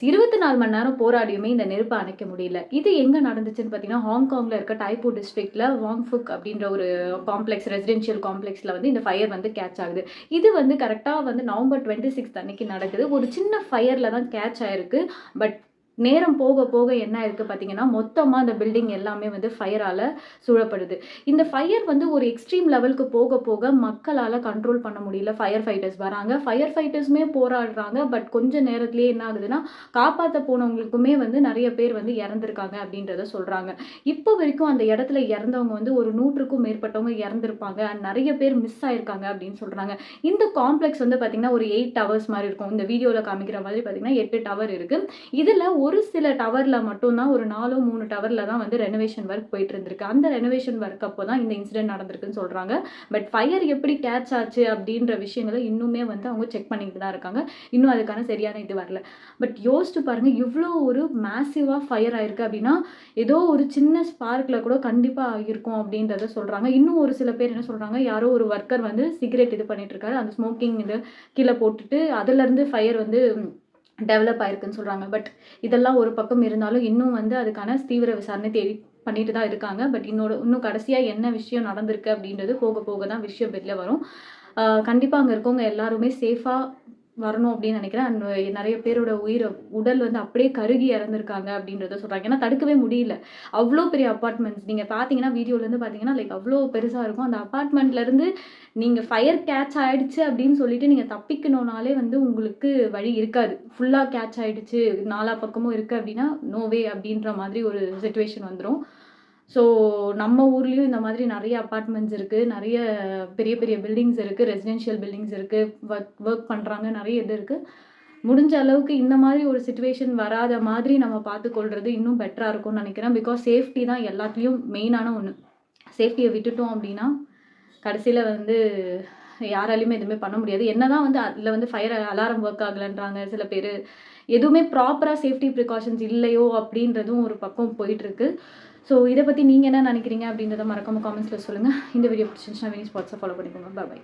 24 மணி நேரம் போராடியுமே இந்த நெருப்ப அணைக்க முடியல. இது எங்க நடந்துச்சுன்னு பார்த்தீங்கன்னா, ஹாங்காங்ல இருக்க டைப்போ டிஸ்ட்ரிக்ட்ல வாங்ஃபுக் அப்படின்ற ஒரு காம்ப்ளெக்ஸ் ரெசிடென்ஷியல் காம்ப்ளெக்ஸ்ல வந்து இந்த ஃபயர் வந்து கேட்ச் ஆகுது. இது வந்து கரெக்ட்டா வந்து நவம்பர் 26 அன்னைக்கு நடக்குது. ஒரு சின்ன ஃபயர்ல தான் கேட்ச் ஆயிருக்கு. பட் நேரம் போக போக என்ன ஆயிருக்கு பார்த்தீங்கன்னா, மொத்தமா அந்த பில்டிங் எல்லாமே வந்து ஃபயரால சூழப்படுது. இந்த ஃபயர் வந்து ஒரு எக்ஸ்ட்ரீம் லெவலுக்கு போக போக மக்களால கண்ட்ரோல் பண்ண முடியல. ஃபயர் ஃபைட்டர்ஸ் வராங்க. ஃபயர் ஃபைட்டர்ஸுமே போராடுறாங்க. பட் கொஞ்ச நேரத்திலேயே என்ன ஆகுதுன்னா, காப்பாத்த போனவங்களுக்குமே வந்து நெறைய பேர் வந்து இறந்திருக்காங்க அப்படின்றத சொல்றாங்க. இப்போ வரைக்கும் அந்த இடத்துல இறந்தவங்க வந்து ஒரு 100க்கும் மேற்பட்டவங்க இறந்திருப்பாங்க. அண்ட் நெறைய பேர் மிஸ் ஆயிருக்காங்க அப்படின்னு சொல்றாங்க. இந்த காம்ப்ளெக்ஸ் வந்து பார்த்தீங்கன்னா, ஒரு 8 டவர்ஸ் மாரி இருக்கும். இந்த வீடியோல காமிக்கிற மாதிரி பார்த்தீங்கன்னா, 8 டவர் இருக்கு. இதுல ஒரு சில டவர்ல மட்டும் தான் ஒரு 4, 3 டவர்ல தான் வந்து ரெனோவேஷன் ஒர்க் போயிட்டு இருந்திருக்கு. அந்த ரெனோவேஷன் ஒர்க் அப்போ தான் இந்த இன்சிடென்ட் நடந்திருக்குன்னு சொல்றாங்க. பட் ஃபயர் எப்படி கேட்ச் ஆச்சு அப்படின்ற விஷயங்கள இன்னுமே வந்து அவங்க செக் பண்ணிட்டு தான் இருக்காங்க. இன்னும் அதுக்கான சரியான இது வரல. பட் யோசிச்சு பாருங்க, இவ்ளோ ஒரு மேசிவா ஃபயர் ஆயிருக்கு அப்படின்னா, ஏதோ ஒரு சின்ன ஸ்பார்க்ல கூட கண்டிப்பா ஆகியிருக்கும் அப்படின்றத சொல்றாங்க. இன்னும் ஒரு சில பேர் என்ன சொல்றாங்க, யாரோ ஒரு ஒர்க்கர் வந்து சிகரெட் இது பண்ணிட்டு இருக்காரு. அந்த ஸ்மோக்கிங் இது கீழ போட்டுட்டு அதுலருந்து ஃபயர் வந்து டெவலப் ஆயிருக்குன்னு சொல்றாங்க. பட் இதெல்லாம் ஒரு பக்கம் இருந்தாலும் இன்னும் வந்து அதுக்கான தீவிர விசாரணை பண்ணிட்டு தான் இருக்காங்க. பட் இன்னும் கடைசியா என்ன விஷயம் நடந்திருக்கு அப்படின்றது போக போக தான் விஷயம் வெளில வரும். கண்டிப்பா அங்க இருக்கவங்க எல்லாருமே சேஃபா வரணும் அப்படின்னு நினைக்கிறேன். அண்ட் நெறைய பேரோட உடல் வந்து அப்படியே கருகி இறந்திருக்காங்க அப்படின்றத சொல்றாங்க. ஏன்னா தடுக்கவே முடியல. அவ்ளோ பெரிய அபார்ட்மெண்ட்ஸ் நீங்க பார்த்தீங்கன்னா, வீடியோலேருந்து பார்த்தீங்கன்னா, லைக் அவ்ளோ பெருசா இருக்கும். அந்த அபார்ட்மெண்ட்லேருந்து நீங்க ஃபயர் கேட்ச் ஆயிடுச்சு அப்படின்னு சொல்லிட்டு நீங்க தப்பிக்கணும்னாலே வந்து உங்களுக்கு வழி இருக்காது. ஃபுல்லா கேட்ச் ஆயிடுச்சு, நாலா பக்கமும் இருக்கு அப்படின்னா, நோ வே அப்படின்ற மாதிரி ஒரு சிச்சுவேஷன் வந்துரும். ஸோ நம்ம ஊர்லயும் இந்த மாதிரி நெறைய அபார்ட்மெண்ட்ஸ் இருக்கு. நெறைய பெரிய பெரிய பில்டிங்ஸ் இருக்கு. ரெசிடென்ஷியல் பில்டிங்ஸ் இருக்கு. ஒர்க் பண்றாங்க. நெறைய இது இருக்கு. முடிஞ்ச அளவுக்கு இந்த மாதிரி ஒரு சிச்சுவேஷன் வராத மாதிரி நம்ம பார்த்துக்கொள்றது இன்னும் பெட்டரா இருக்கும்னு நினைக்கிறேன். பிகாஸ் சேஃப்டி தான் எல்லாத்துலயும் மெயினான ஒண்ணு. சேஃப்டிய விட்டுட்டோம் அப்படின்னா, கடைசியில வந்து யாராலயுமே எதுவுமே பண்ண முடியாது. என்னதான் வந்து அதுல வந்து ஃபயர் அலாரம் ஒர்க் ஆகலன்றாங்க சில பேரு. எதுவுமே ப்ராப்பரா சேஃப்டி ப்ரிகாஷன்ஸ் இல்லையோ அப்படின்றதும் ஒரு பக்கம் போயிட்டுருக்கு. ஸோ இத பத்தி நீங்க என்ன நினைக்கிறீங்க அப்படின்றத மறக்காம காமெண்ட்ஸ்ல சொல்லுங்க. இந்த வீடியோ பிடிச்சிருந்துச்சுன்னா வினி ஸ்பாட்ஸ ஃபாலோ பண்ணிக்கோங்க. பாய்.